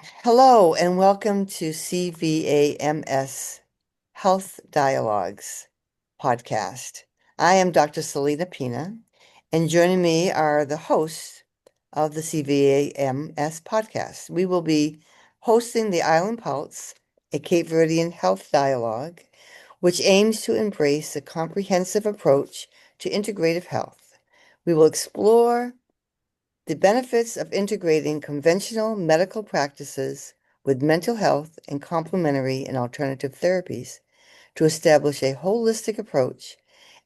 Hello and welcome to CVAMS Health Dialogues podcast. I am Dr. Selena Pina, and joining me are the hosts of the CVAMS podcast. We will be hosting the Island Pulse, a Cape Verdean health dialogue, which aims to embrace a comprehensive approach to integrative health. We will explore the benefits of integrating conventional medical practices with mental health and complementary and alternative therapies to establish a holistic approach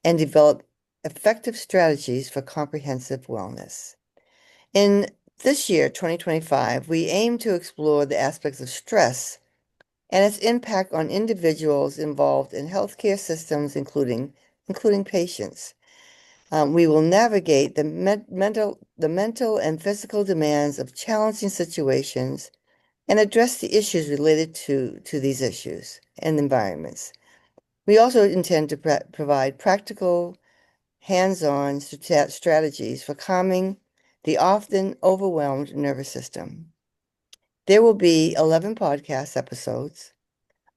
and develop effective strategies for comprehensive wellness. In this year, 2025, we aim to explore the aspects of stress and its impact on individuals involved in healthcare systems, including patients. We will navigate the mental and physical demands of challenging situations and address the issues related to these issues and environments. We also intend to provide practical, hands-on strategies for calming the often overwhelmed nervous system. There will be 11 podcast episodes,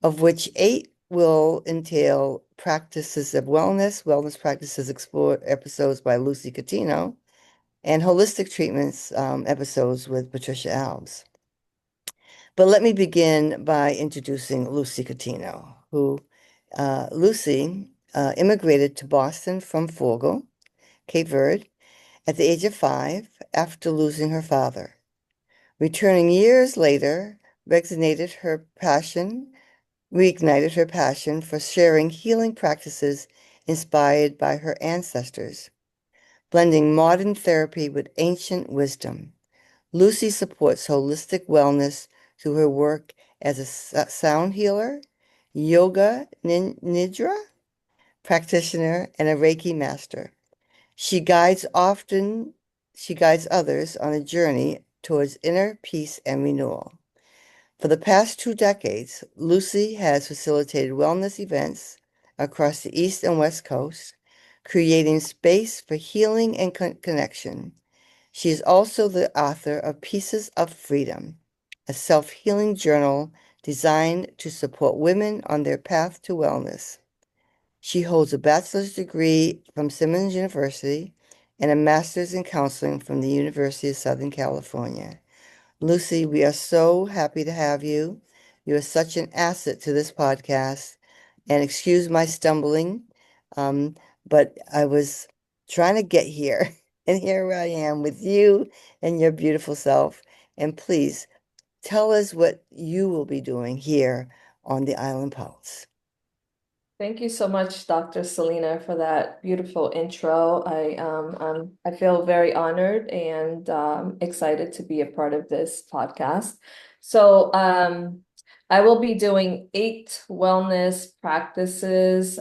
of which 8 will entail practices of wellness practices explored episodes by Lucy Catino, and holistic treatments episodes with Patricia Alves. But let me begin by introducing Lucy Catino, who Lucy immigrated to Boston from Forgo, Cape Verde, at the age of 5 after losing her father. Returning years later, reignited her passion for sharing healing practices inspired by her ancestors, blending modern therapy with ancient wisdom. Lucy supports holistic wellness through her work as a sound healer, yoga nidra practitioner, and a Reiki master. She guides often she guides others on a journey towards inner peace and renewal. For the past 2 decades, Lucy has facilitated wellness events across the East and West Coast, creating space for healing and connection. She is also the author of Pieces of Freedom, a self-healing journal designed to support women on their path to wellness. She holds a bachelor's degree from Simmons University and a master's in counseling from the University of Southern California. Lucy, we are so happy to have you. You are such an asset to this podcast. And excuse my stumbling, um, but I was trying to get here. And here I am with you and your beautiful self. And please tell us what you will be doing here on the Island Pulse. Thank you so much, Dr. Selena, for that beautiful intro. I feel very honored and excited to be a part of this podcast. So I will be doing 8 wellness practices,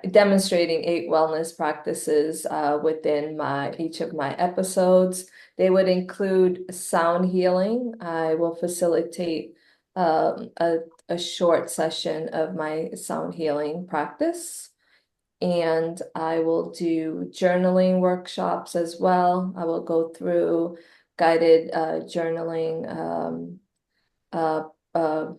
demonstrating 8 wellness practices within my each of my episodes. They would include sound healing. I will facilitate a short session of my sound healing practice. And I will do journaling workshops as well. I will go through guided journaling uh, uh,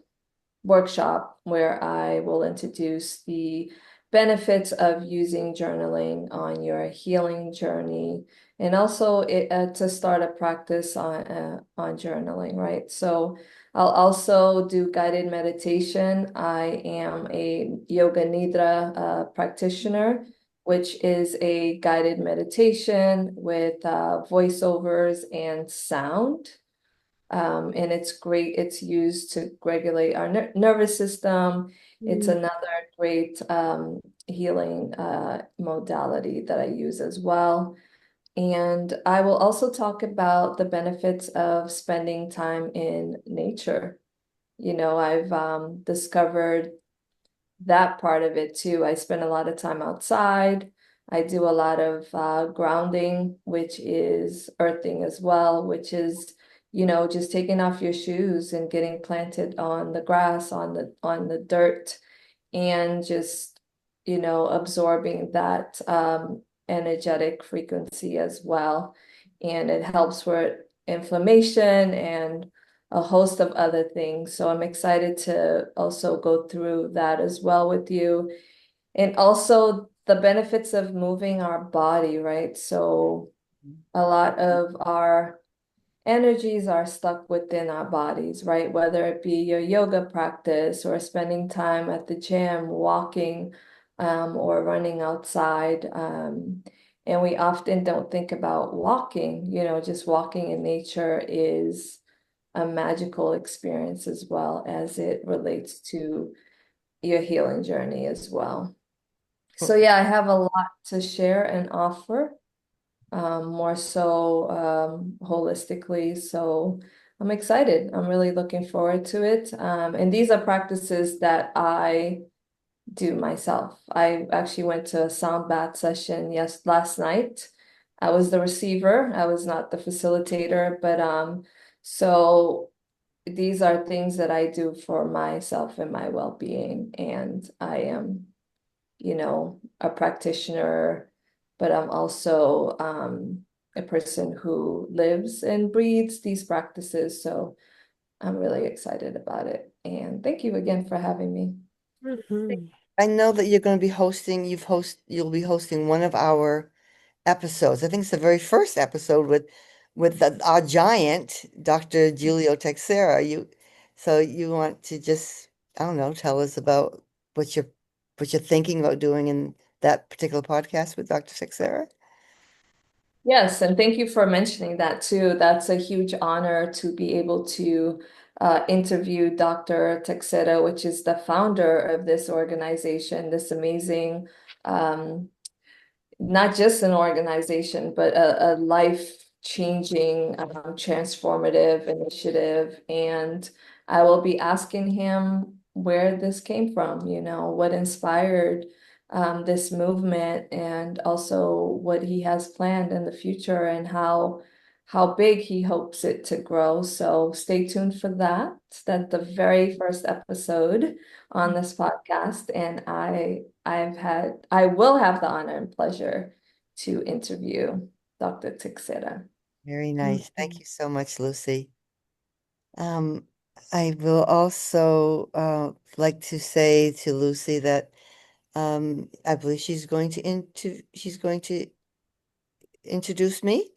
workshop where I will introduce the benefits of using journaling on your healing journey and also to start a practice on journaling, right? So I'll also do guided meditation. I am a yoga nidra practitioner, which is a guided meditation with voiceovers and sound. And it's great. It's used to regulate our nervous system. It's another great healing modality that I use as well. And I will also talk about the benefits of spending time in nature. I've discovered that part of it too. I spend a lot of time outside. I do a lot of grounding, which is earthing as well, which is, just taking off your shoes and getting planted on the grass, on the dirt, and just, absorbing that energetic frequency as well. And it helps with inflammation and a host of other things. So I'm excited to also go through that as well with you. And also the benefits of moving our body, right? So a lot of our energies are stuck within our bodies, right? Whether it be your yoga practice or spending time at the gym, walking, or running outside. And we often don't think about walking, just walking in nature is a magical experience as well as it relates to your healing journey as well. So yeah, I have a lot to share and offer, more so holistically. So I'm excited. I'm really looking forward to it. And these are practices that I do myself. I actually went to a sound bath session last night. I was the receiver. I was not the facilitator, but so these are things that I do for myself and my well-being. And I am, a practitioner, but I'm also a person who lives and breathes these practices. So I'm really excited about it. And thank you again for having me. Mhm. I know that you're going to be hosting, you'll be hosting one of our episodes. I think it's the very first episode with our giant, Dr. Giulio Texera. So you want to just, I don't know, tell us about what you're what you're thinking about doing in that particular podcast with Dr. Texera? Yes, and thank you for mentioning that too. That's a huge honor to be able to interview Dr. Texera, which is the founder of this organization, this amazing not just an organization, but a life-changing, transformative initiative. And I will be asking him where this came from, what inspired this movement, and also what he has planned in the future and how big he hopes it to grow. So stay tuned for that. That's the very first episode on this podcast, and I will have the honor and pleasure to interview Dr. Tixera. Very nice. Thank Mhm. you so much, Lucy. Um, I will also like to say to Lucy that I believe she's going to introduce me.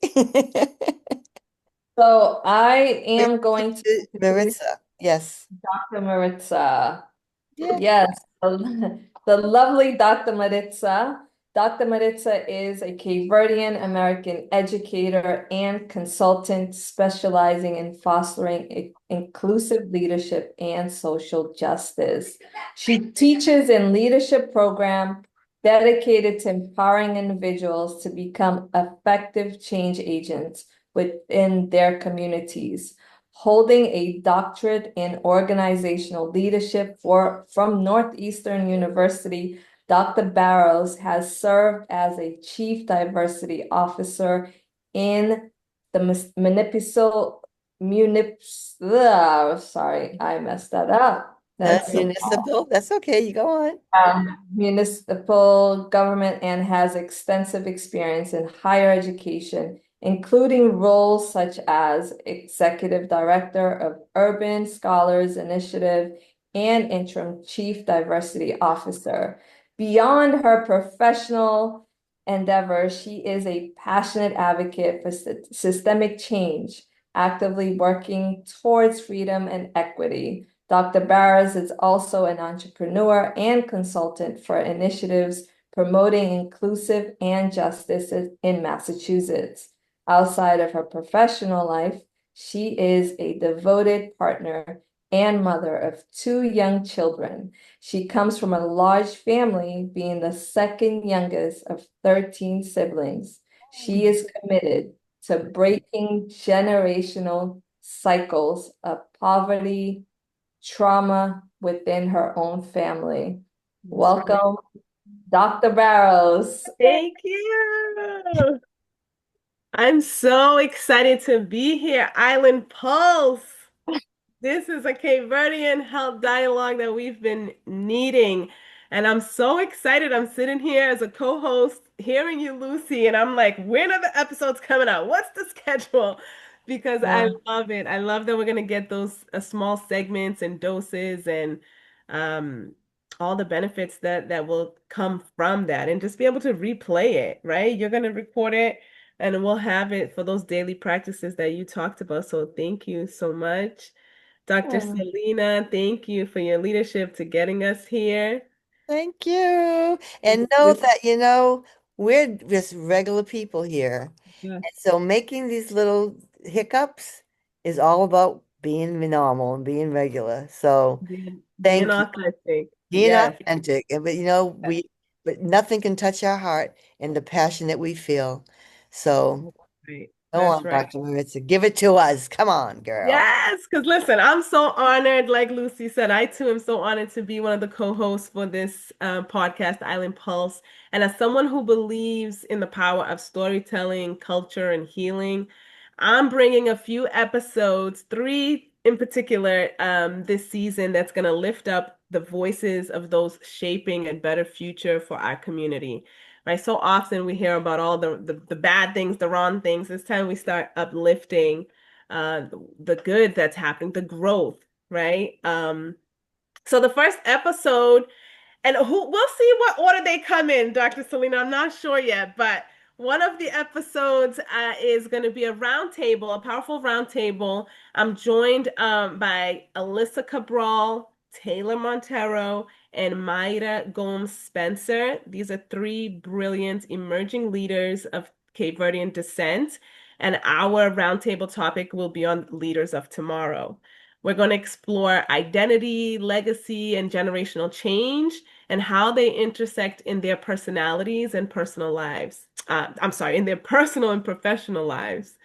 So I am going to introduce Maritza. Yes. Dr. Maritza. Yeah. Yes, the lovely Dr. Maritza. Dr. Maritza is a Cape Verdean American educator and consultant specializing in fostering inclusive leadership and social justice. She teaches in leadership program dedicated to empowering individuals to become effective change agents within their communities, holding a doctorate in organizational leadership from Northeastern University. Dr. Barrows has served as a chief diversity officer in the sorry, I messed that up. That's so Municipal. That's okay. You go on. municipal government and has extensive experience in higher education, including roles such as Executive Director of Urban Scholars Initiative and Interim Chief Diversity Officer. Beyond her professional endeavors, she is a passionate advocate for systemic change, actively working towards freedom and equity. Dr. Barras is also an entrepreneur and consultant for initiatives promoting inclusive and justice in Massachusetts. Outside of her professional life, she is a devoted partner and mother of two young children. She comes from a large family, being the second youngest of 13 siblings. She is committed to breaking generational cycles of poverty, trauma within her own family. Welcome, Dr. Barrows. Thank you. I'm so excited to be here. Island Pulse. This is a Cape Verdean health dialogue that we've been needing. And I'm so excited. I'm sitting here as a co-host, hearing you, Lucy, and I'm like, when are the episodes coming out? What's the schedule? because I Yeah. love it. I love that we're gonna get those small segments and doses and um, all the benefits that will come from that, and just be able to replay it, right? You're gonna record it, and we'll have it for those daily practices that you talked about. So thank you so much, Dr. Oh, Selena. Thank you for your leadership to getting us here. thank you. This, And know this, that, we're just regular people here. yes, And so making these little hiccups is all about being normal and being regular. So being thank you. authentic. Being Yes. authentic. But but nothing can touch our heart and the passion that we feel. So Right. go That's on, right. Dr. Maritza. Give it to us. Come on, girl. Yes, because listen, I'm so honored. Like Lucy said, I too am so honored to be one of the co-hosts for this podcast, Island Pulse. And as someone who believes in the power of storytelling, culture, and healing, I'm bringing a few episodes, three in particular, this season that's going to lift up the voices of those shaping a better future for our community. Right? So often we hear about all the bad things, the wrong things. This time we start uplifting the good that's happening, the growth, right? So the first episode, and who we'll see what order they come in, Dr. Selena. I'm not sure yet, but one of the episodes is going to be a roundtable, a powerful roundtable. I'm joined by Alyssa Cabral, Taylor Montero, and Mayra Gomes Spencer. These are three brilliant emerging leaders of Cape Verdean descent. And our roundtable topic will be on leaders of tomorrow. We're going to explore identity, legacy, and generational change and how they intersect in their personalities and personal lives. I'm sorry, in their personal and professional lives.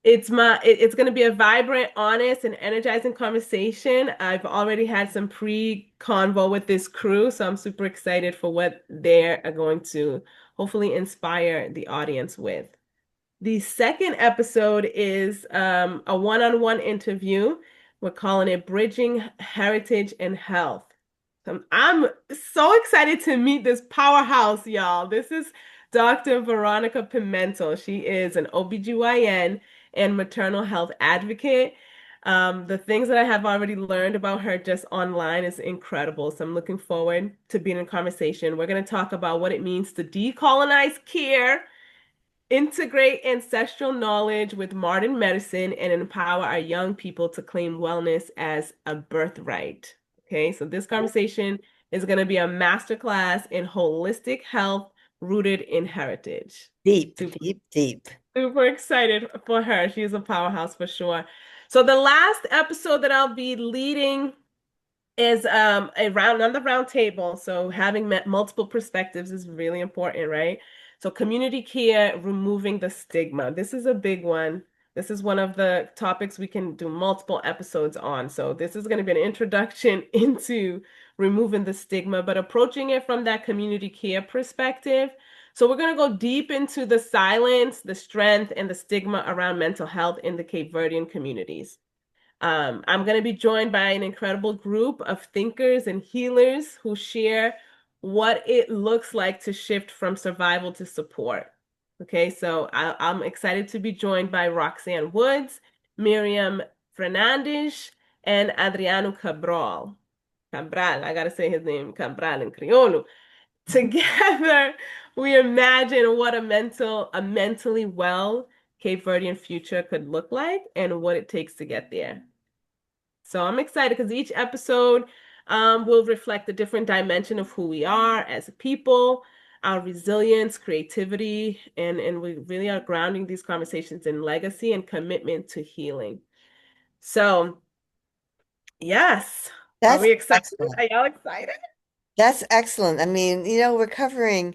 It's going to be a vibrant, honest, and energizing conversation. I've already had some pre-convo with this crew, so I'm super excited for what they're going to hopefully inspire the audience with. The second episode is a one-on-one interview. We're calling it Bridging Heritage and Health. I'm so excited to meet this powerhouse, y'all. This is Dr. Veronica Pimentel. She is an OBGYN and maternal health advocate. The things that I have already learned about her just online is incredible. So I'm looking forward to being in conversation. We're going to talk about what it means to decolonize care, integrate ancestral knowledge with modern medicine, and empower our young people to claim wellness as a birthright. Okay, so this conversation is going to be a masterclass in holistic health rooted in heritage. Deep, Super, deep, deep. super excited for her. She is a powerhouse for sure. So the last episode that I'll be leading is another round table. So having met multiple perspectives is really important, right? So community care, removing the stigma. This is a big one. This is one of the topics we can do multiple episodes on. So this is going to be an introduction into removing the stigma, but approaching it from that community care perspective. So we're going to go deep into the silence, the strength, and the stigma around mental health in the Cape Verdean communities. I'm going to be joined by an incredible group of thinkers and healers who share what it looks like to shift from survival to support. Okay, so I'm excited to be joined by Roxanne Woods, Miriam Fernandes, and Adriano Cabral. Cabral, I gotta say his name, Cabral in Criollo. Together, we imagine what a mentally well Cape Verdean future could look like and what it takes to get there. So I'm excited because each episode will reflect a different dimension of who we are as a people, our resilience, creativity, and we really are grounding these conversations in legacy and commitment to healing. So, yes, are That's we excited? excellent. Are y'all excited? That's excellent. I mean, we're covering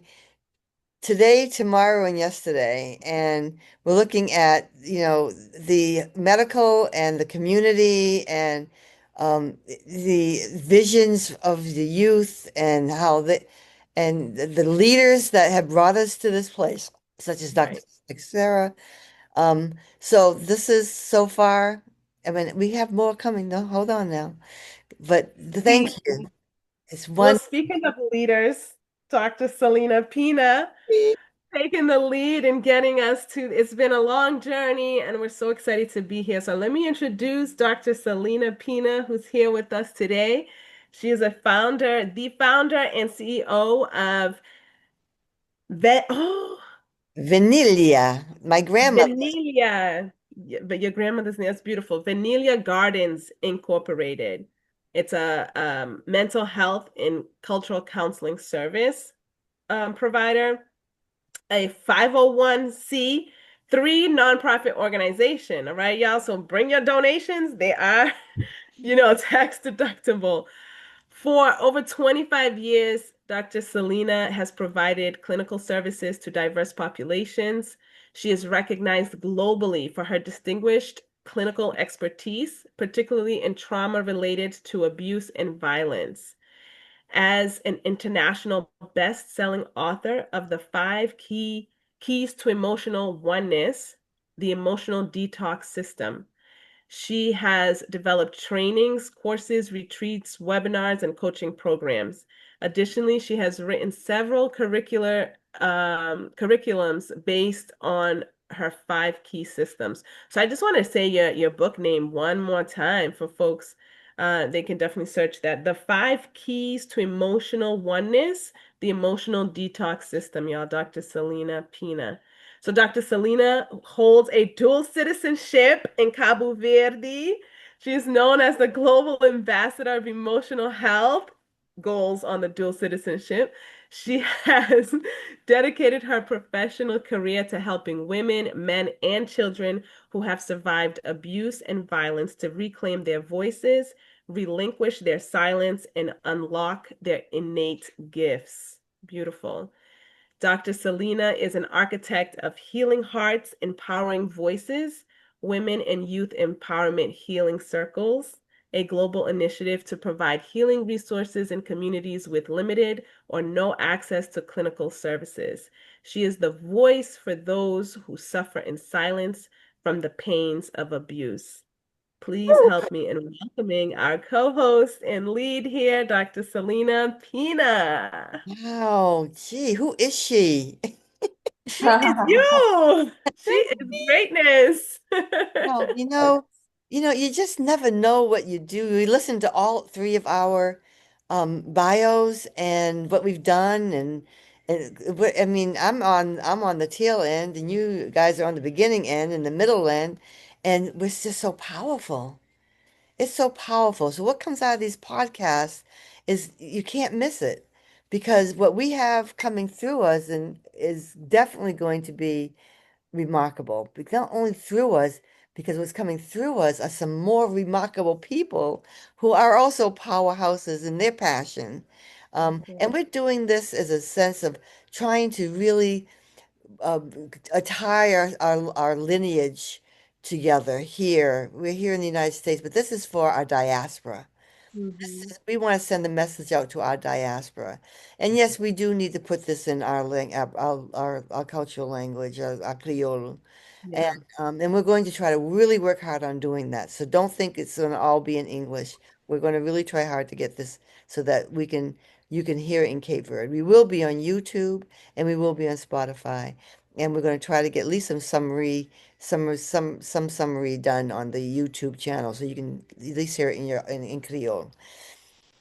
today, tomorrow, and yesterday, and we're looking at, the medical and the community and the visions of the youth and how the leaders that have brought us to this place, such as Dr. Right. Sarah. So this is so far. I mean, we have more coming though. Hold on now. But thank you. It's Well, one. speaking of leaders, Dr. Selena Pina. taking the lead and getting us to, it's been a long journey and we're so excited to be here. So let me introduce Dr. Selena Pina, who's here with us today. She is the founder and CEO of oh, Vanilla, my grandmother. Vanilla. But your grandmother's name is beautiful. Vanilla Gardens Incorporated. It's a mental health and cultural counseling service provider, a 501(c)(3) nonprofit organization. All right, y'all. So bring your donations. They are, tax deductible. For over 25 years, Dr. Selena has provided clinical services to diverse populations. She is recognized globally for her distinguished clinical expertise, particularly in trauma related to abuse and violence. As an international best-selling author of the five keys to emotional oneness, the emotional detox system. She has developed trainings, courses, retreats, webinars, and coaching programs. Additionally, she has written several curriculums based on her five key systems. So I just want to say your book name one more time for folks. They can definitely search that. The Five Keys to Emotional Oneness, the Emotional Detox System, y'all. Dr. Selena Pina. So Dr. Selena holds a dual citizenship in Cabo Verde. She is known as the Global Ambassador of Emotional Health, goals on the dual citizenship. She has dedicated her professional career to helping women, men, and children who have survived abuse and violence to reclaim their voices, relinquish their silence, and unlock their innate gifts. Beautiful. Dr. Selena is an architect of Healing Hearts, Empowering Voices, Women and Youth Empowerment Healing Circles, a global initiative to provide healing resources in communities with limited or no access to clinical services. She is the voice for those who suffer in silence from the pains of abuse. Please help me in welcoming our co-host and lead here, Dr. Selena Pina. Wow, gee, who is she? She is you. She Thank is greatness. Well, you just never know what you do. We listen to all three of our bios and what we've done, I mean, I'm on the tail end, and you guys are on the beginning end and the middle end, and it's just so powerful. It's so powerful. So what comes out of these podcasts is you can't miss it because what we have coming through us and is definitely going to be remarkable, but not only through us, because what's coming through us are some more remarkable people who are also powerhouses in their passion. And we're doing this as a sense of trying to really uh, tie our lineage together here. We're here in the United States, but this is for our diaspora. Mhm. We want to send a message out to our diaspora. And yes, we do need to put this in our cultural language, our Creole. Yeah. And we're going to try to really work hard on doing that. So don't think it's going to all be in English. We're going to really try hard to get this so that you can hear it in Cape Verde. We will be on YouTube and we will be on Spotify. And we're going to try to get at least some summary done on the YouTube channel so you can at least hear it in Creole.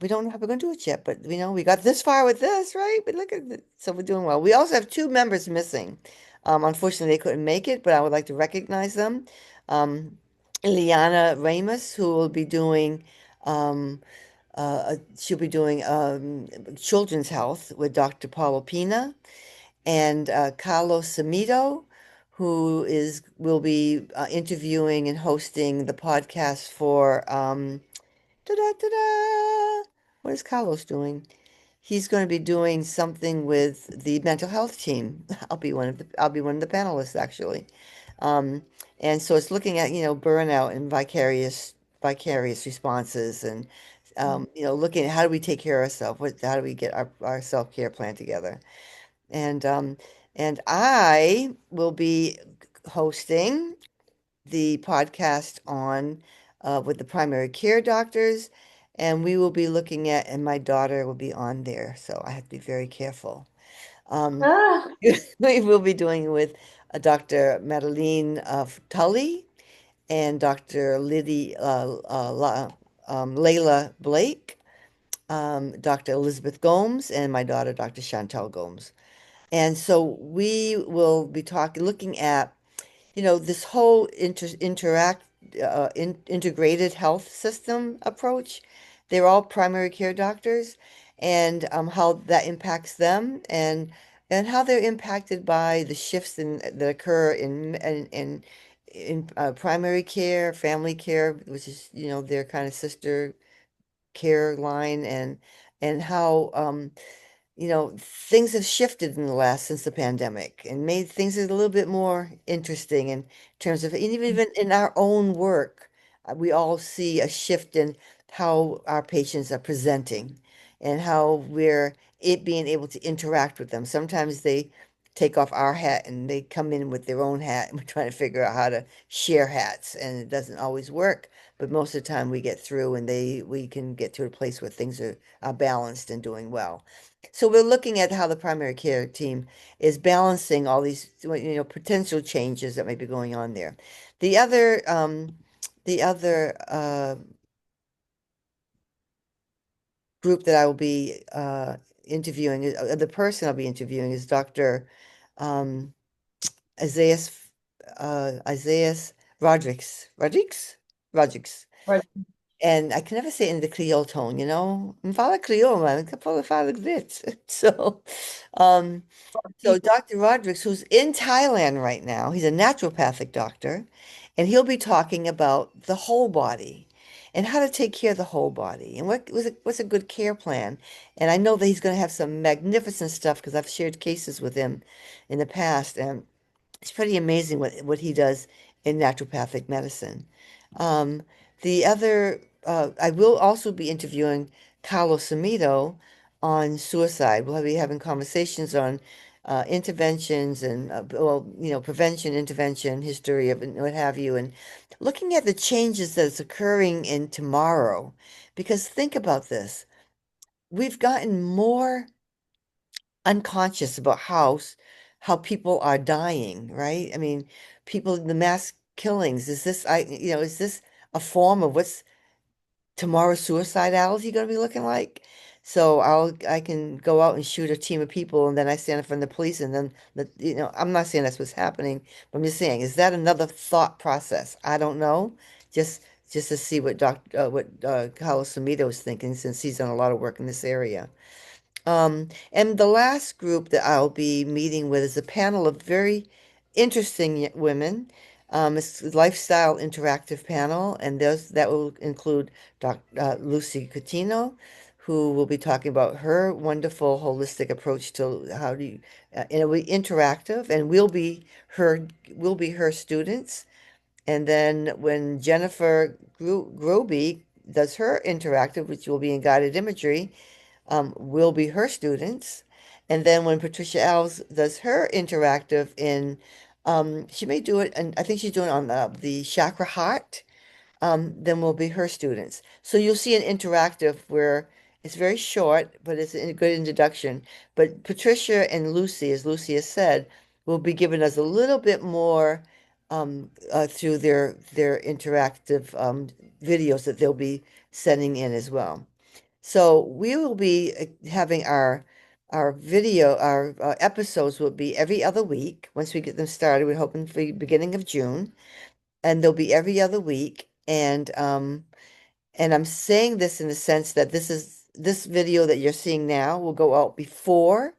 We don't know how we're going to do it yet, but we got this far with this, right? But look at it. So we're doing well. We also have two members missing. Unfortunately, they couldn't make it, but I would like to recognize them. Ileana Ramos, who will be doing, she'll be doing children's health with Dr. Paulo Pina, and Carlos Samito, who will be interviewing and hosting the podcast for ta-da. What is Carlos doing? He's going to be doing something with the mental health team. I'll be one of the panelists actually. Um, and so it's looking at, burnout and vicarious responses and looking at how do we take care of ourselves? How do we get our self-care plan together? And I will be hosting the podcast on with the primary care doctors, and we will be looking at, and my daughter will be on there, so I have to be very careful. Um, Ah, we will be doing with Dr. Madeline Tully and Dr. Layla Blake, Dr. Elizabeth Gomes, and my daughter, Dr. Chantel Gomes. And so we will be looking at this whole integrated health system approach. They're all primary care doctors, and how that impacts them, and how they're impacted by the shifts that occur in primary care, family care, which is their kind of sister care line, and how things have shifted in the last since the pandemic and made things a little bit more interesting in terms of, and even in our own work, we all see a shift in how our patients are presenting and how we're being able to interact with them. Sometimes they take off our hat and they come in with their own hat, and we're trying to figure out how to share hats, and it doesn't always work. But most of the time we get through, and we can get to a place where things are balanced and doing well. So we're looking at how the primary care team is balancing all these, potential changes that may be going on there. The other, group that I will be interviewing, the person I'll be interviewing is Dr. Um, Isaias Isaias Rodrigues. right. And I can never say it in the Creole tone, Fala Creole, man. Fala dit. Um, so Dr. Rodrigues, who's in Thailand right now, he's a naturopathic doctor, and he'll be talking about the whole body and how to take care of the whole body and what's a good care plan. And I know that he's going to have some magnificent stuff because I've shared cases with him in the past, and it's pretty amazing what he does in naturopathic medicine. Um, I will also be interviewing Carlos Samido on suicide. We'll be having conversations on interventions and, well, prevention, intervention, history of, and what have you, and looking at the changes that's occurring in tomorrow. Because think about this, we've gotten more unconscious about how people are dying, right? I mean, the mass killings, is this a form of what's tomorrow's suicidality going to be looking like? So I can go out and shoot a team of people, and then I stand in front of the police, and then I'm not saying that's what's happening, but I'm just saying, is that another thought process? I don't know. Just just to see what Carlos Samido is thinking, since he's done a lot of work in this area. And the last group that I'll be meeting with is a panel of very interesting women. It's a lifestyle interactive panel, and that will include Lucy Coutinho, who will be talking about her wonderful holistic approach to how do you, and it'll be interactive, and we'll be her students. And then when Jennifer Groby does her interactive, which will be in guided imagery, will be her students. And then when Patricia Alves does her interactive she may do it, and I think she's doing it on the chakra heart, then will be her students. So you'll see an interactive where it's very short, but it's a good introduction. But Patricia and Lucy, as Lucy has said, will be giving us a little bit more through their interactive videos that they'll be sending in as well. So we will be having our episodes will be every other week. Once we get them started, we're hoping for the beginning of June, and they'll be every other week. And I'm saying this in the sense that this video that you're seeing now will go out before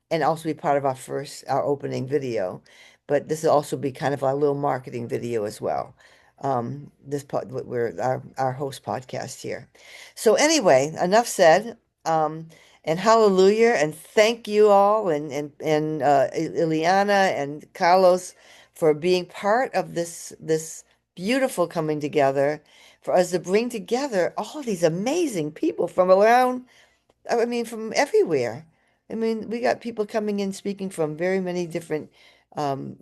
and also be part of our opening video. But this will also be kind of our little marketing video as well. This part we're our host podcast here. So anyway, enough said. And hallelujah, and thank you all, and Ileana and Carlos for being part of this beautiful coming together, for us to bring together all these amazing people from around, I mean, from everywhere. I mean, we got people coming in speaking from very many different um,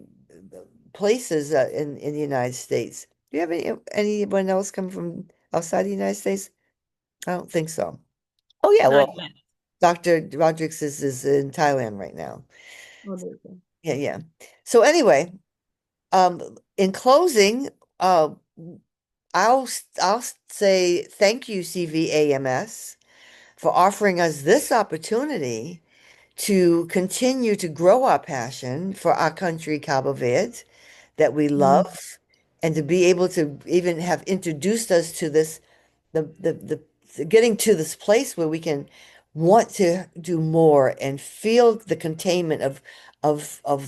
places in the United States. Do you have anyone else come from outside the United States? I don't think so. Oh yeah, Not well, yet. Dr. Rodriguez is in Thailand right now. Oh, there you go. Yeah, yeah. So anyway, in closing, uh, I'll say thank you, CVAMS, for offering us this opportunity to continue to grow our passion for our country, Cabo Verde, that we Mhm. love, and to be able to even have introduced us to this, getting to this place where we can want to do more and feel the containment of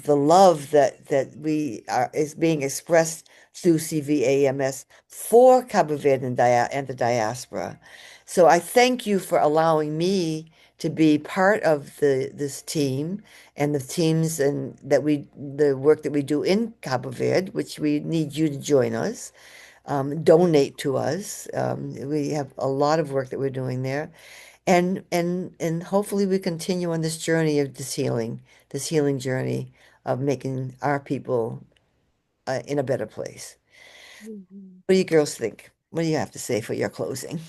the love that we are is being expressed through CVAMS for Cabo Verde and the diaspora. So I thank you for allowing me to be part of this team and the teams and the work that we do in Cabo Verde, which we need you to join us, donate to us. We have a lot of work that we're doing there, and hopefully we continue on this journey of this healing journey of making our people in a better place. Mhm. What do you girls think? What do you have to say for your closing?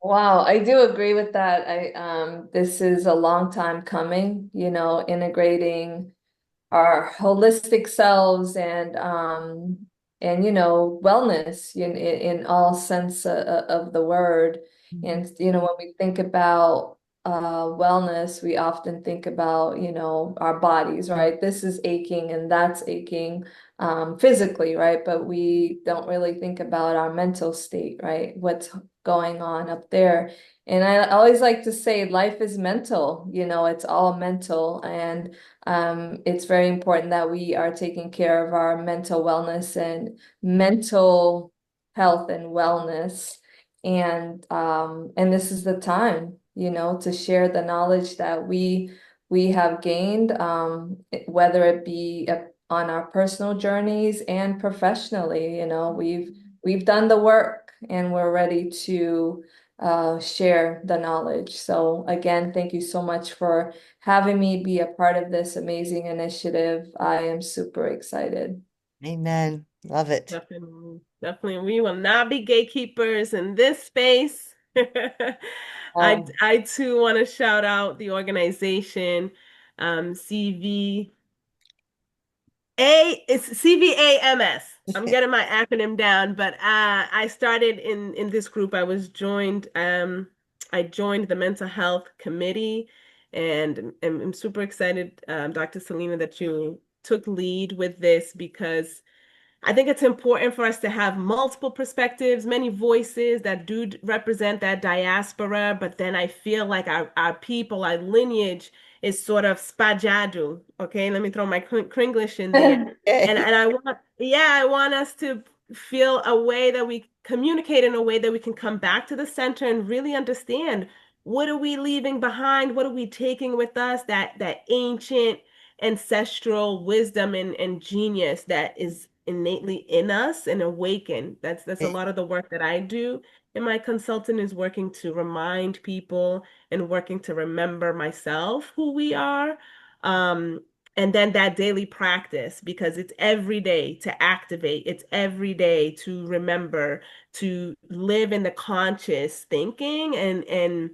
Wow, I do agree with that. This is a long time coming, integrating our holistic selves and wellness in all sense of the word. And when we think about wellness, we often think about our bodies, right? This is aching and that's aching physically, right? But we don't really think about our mental state, right? What's going on up there. And I always like to say life is mental, it's all mental. And it's very important that we are taking care of our mental wellness and mental health and wellness. And this is the time, to share the knowledge that we have gained, whether it be on our personal journeys and professionally. We've done the work and we're ready to share the knowledge. So again, thank you so much for having me be a part of this amazing initiative. I am super excited. Amen. Love it. Definitely. Definitely. We will not be gatekeepers in this space. I too want to shout out the organization, CV. It's CVAMS. I'm getting my acronym down, but I started in this group. I joined the mental health committee, and I'm super excited, Dr. Selena, that you took lead with this because I think it's important for us to have multiple perspectives, many voices that do represent that diaspora, but then I feel like our people, our lineage is sort of spajado. Okay, let me throw my Kringlish in there. And Okay. I want, yeah, I want us to feel a way that we communicate in a way that we can come back to the center and really understand what are we leaving behind? What are we taking with us? That ancient ancestral wisdom and genius that is innately in us and awakened. That's a lot of the work that I do in my consulting is working to remind people and working to remember myself who we are. And then that daily practice because it's every day to activate, it's every day to remember, to live in the conscious thinking and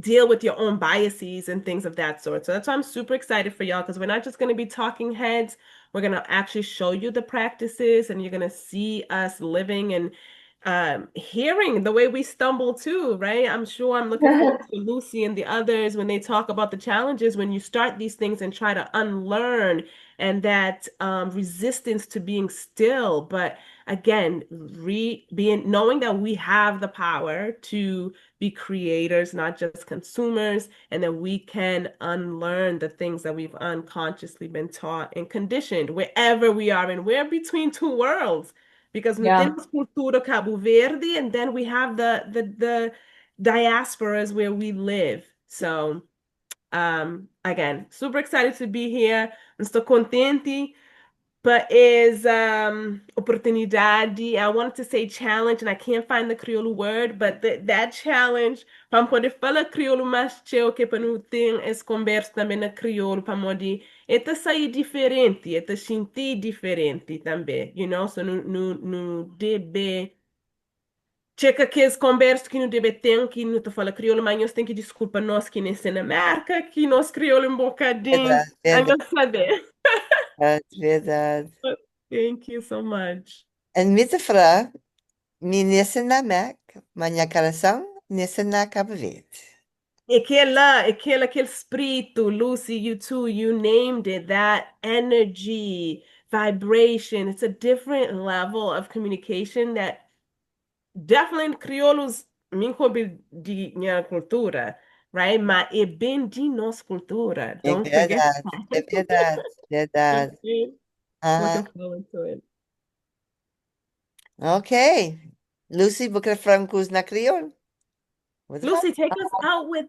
deal with your own biases and things of that sort. So that's why I'm super excited for y'all because we're not just going to be talking heads. We're going to actually show you the practices and you're going to see us living and hearing the way we stumble too, right? I'm sure I'm looking forward to Lucy and the others when they talk about the challenges when you start these things and try to unlearn and that resistance to being still. But again, being knowing that we have the power to be creators, not just consumers, and that we can unlearn the things that we've unconsciously been taught and conditioned wherever we are. And we're between two worlds because Yeah. temos cultura Cabo Verde, and then we have the diasporas where we live. So again, super excited to be here. Estou contente but is opportunidade. I wanted to say challenge, and I can't find the Crioulo word, but that challenge, para poder falar crioulo mais teu, que para não ter esse conversa também na crioulo, para poder eta sair diferente, eta sentir diferente também, so no DB Chega aqueles conversas que não deve ter, que não te fala crioulo, mas nós tem que desculpa nós que nesse na América, que nós crioulo um bocadinho. Verdade, I verdade, must saber. verdade. Thank you so much. En mitte fra, mi nesse na Mac, minha coração nesse na Cabo Verde. Aquele espírito, Lucy, you too, you named it, that energy, vibration. It's a different level of communication that definitely crioulos, min hobby de minha cultura, right? Mas é bem de nossa cultura. É Don't forget verdade, é verdade, that. verdade. Aham. Looking forward to it. Ok. Lucy, boca francos na crioulo. What the fuck? Lucy, take us out with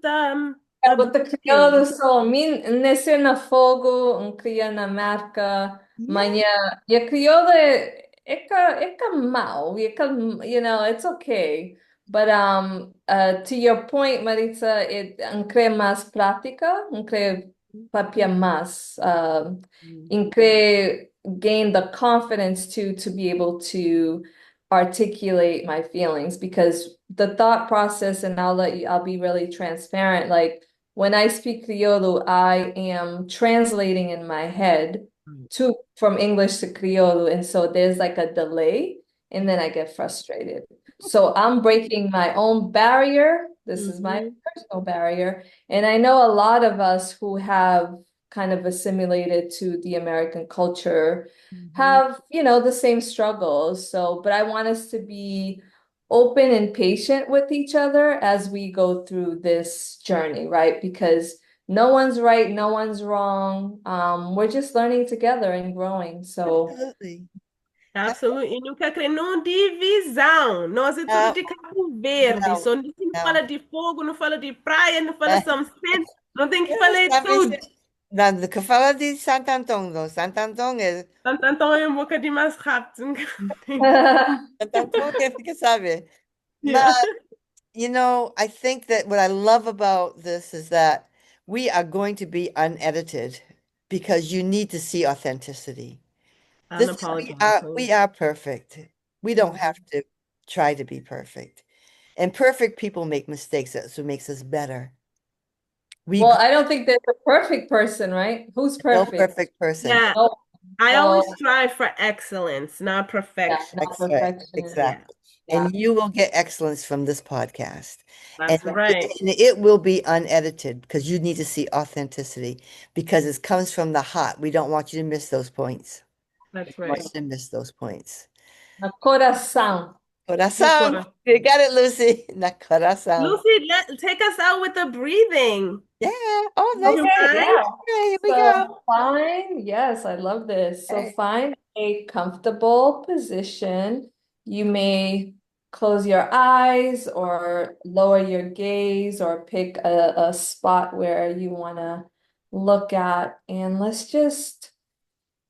É, a outra crioulo breathing. só, mim, nascer na fogo, cria na marca, Yeah. manhã, e a crioula é que mau, you know, it's okay. But to your point, Maritza, crê mais prática, crê papia mais, crê gain the confidence to be able to articulate my feelings because the thought process, and I'll be really transparent, like when I speak Criollo, I am translating in my head to from English to Criollo. And so there's like a delay, and then I get frustrated. So I'm breaking my own barrier. This is my Mhm, personal barrier. And I know a lot of us who have kind of assimilated to the American culture mhm. have, the same struggles. So, but I want us to be open and patient with each other as we go through this journey, right? Because no one's right, no one's wrong. We're just learning together and growing. So, Absolutely. Absolutely. E nunca crê numa divisão. Nós é tudo Não, de Cabo Verde. não, Só não não. fala de fogo, não fala de praia, não fala sunset. Não tem que Eu falar sabe, tudo. não, do que fala de Santo Antão, não. Santo Antão é. Então é um bocadinho mais rápido. Santo Antão é, fica, sabe? Mas, Yeah. I think that what I love about this is that we are going to be unedited because you need to see authenticity. We Unapologetically. are perfect. We don't have Mhm. to try to be perfect. And perfect people make mistakes. That's what makes us better. We well, grow I don't think there's a perfect person, right? Who's no perfect? perfect person. Yeah. No, I always no, strive for excellence, not yeah, perfection. not perfection. Yeah, Exactly. Yeah, And you will get excellence from this podcast. And that's right. it will be unedited because you need to see authenticity because it comes from the heart. We don't want you to miss those points. We That's don't want right. you to miss those points. na coração. No Coração. quota. You got it, Lucy. Na coração. Lucy, take us out with the breathing. Yeah. Oh, Do nice. you Okay, mind? yeah. Okay, here we go. So find, yes, I love this. So Okay. find a comfortable position. You may close your eyes or lower your gaze or pick a spot where you want to look at. And let's just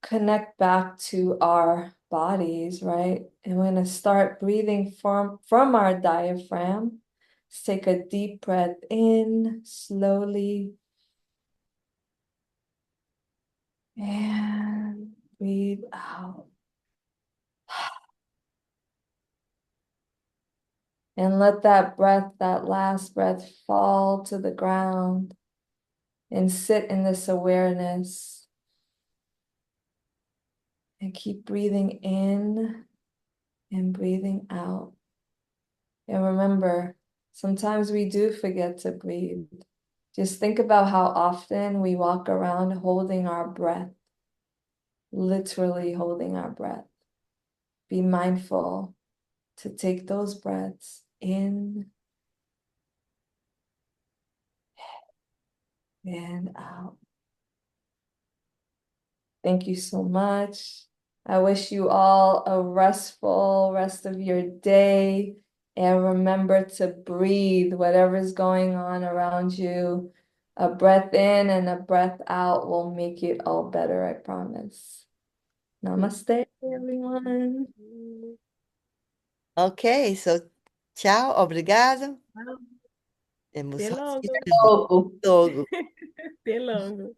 connect back to our bodies, right? And we're going to start breathing from our diaphragm. Let's take a deep breath in slowly. And breathe out. And let that breath, that last breath, fall to the ground and sit in this awareness. And keep breathing in and breathing out. And remember, sometimes we do forget to breathe. Just think about how often we walk around holding our breath, literally holding our breath. Be mindful to take those breaths in and out. Thank you so much. I wish you all a restful rest of your day. And remember to breathe whatever's going on around you. A breath in and a breath out will make it all better, I promise. Namaste, everyone. Okay, so tchau, obrigado. E Até nos logo. vemos Oh. logo. Até logo.